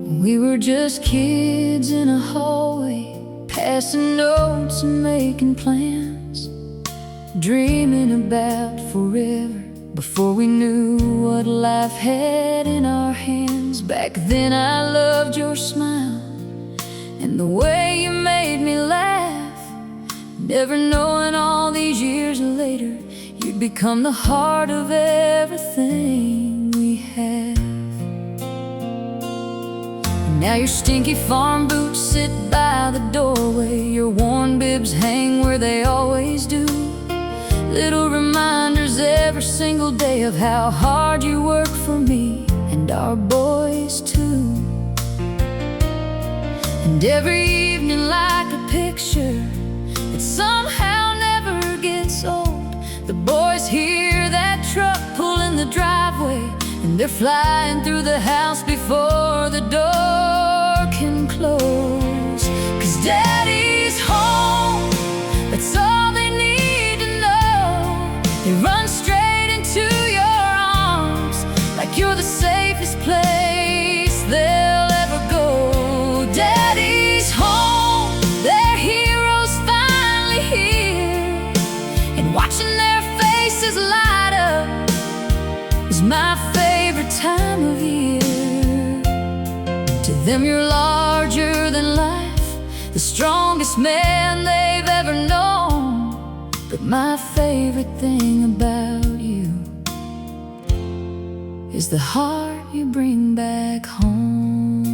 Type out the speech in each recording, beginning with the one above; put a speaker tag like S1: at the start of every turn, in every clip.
S1: We were just kids in a hallway, passing notes and making plans, dreaming about forever before we knew what life had in our hands. Back then I loved your smile and the way you made me laugh, never knowing all these years later you'd become the heart of everything we have. Now your stinky farm boots sit by the doorway, your worn bibs hang where they always do. Little reminders every single day of how hard you work for me and our boys too. And every evening like a picture that somehow never gets old, the boys hear that truck pull in the driveway and they're flying through the house before the door can close. 'Cause Daddy's home, that's all they need to know. They run straight into your arms like you're the safest place they'll ever go. Daddy's home, their heroes finally here, and watching their faces light up is my favorite time of year. To them you're larger than life, the strongest man they've ever known. But my favorite thing about you is the heart you bring back home.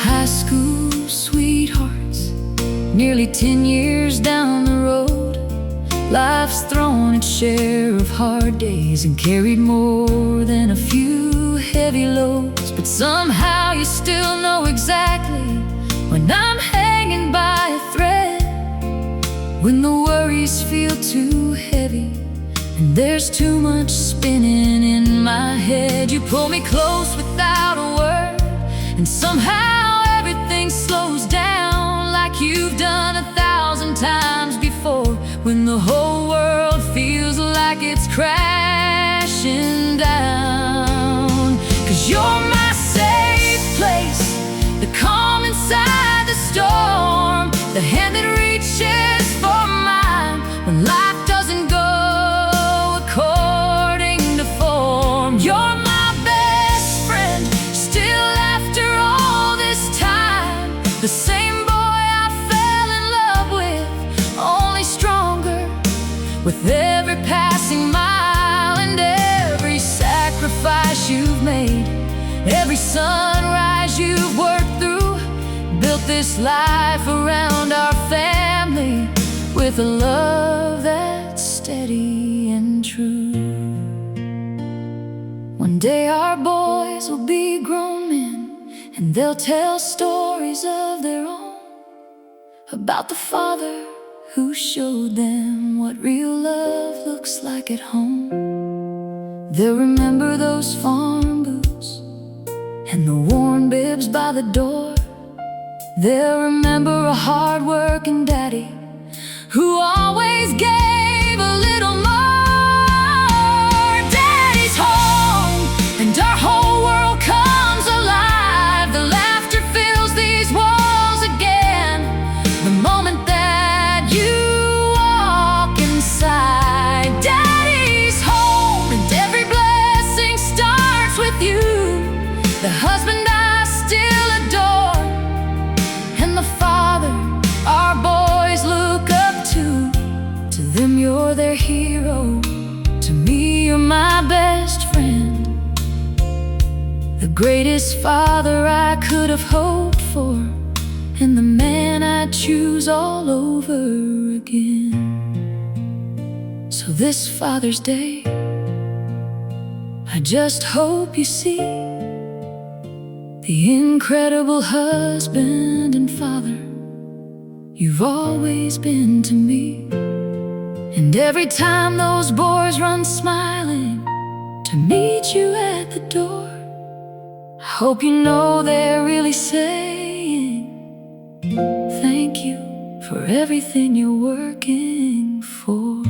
S1: High school sweethearts, nearly 10 years down the road, life's thrown its share of hard days and carried more than a few heavy loads. But somehow you still know exactly when I'm hanging by a thread, when the worries feel too heavy and there's too much spinning in my head. You pull me close without a word, and somehow everything slows down like you've done 1,000 times before, when the whole world feels like it's crashing down. 'Cause you're my safe place, the calm inside the storm, the hand that reaches for mine when life doesn't go according to form. You're my best friend, still after all this time, the same boy I fell in love with, only stronger with every passing mile. And every sacrifice you've made, every sunrise you've worked through, built this life around our family with a love that's steady and true. One day our boys will be grown men, and they'll tell stories of their own about the father who showed them what real love looks like at home. They'll remember those farm boots and the worn bibs by the door. They'll remember a hard-working daddy who always gave a little more. Daddy's home, and our whole world comes alive. The laughter fills these walls again the moment that you walk inside. Daddy's home, and every blessing starts with you, the husband I still adore, and the father our boys look up to. To them you're their hero, to me you're my best friend, the greatest father I could have hoped for, and the man I'd choose all over again. So this Father's Day, I just hope you see the incredible husband and father you've always been to me. And every time those boys run smiling to meet you at the door, I hope you know they're really saying thank you for everything you're working for.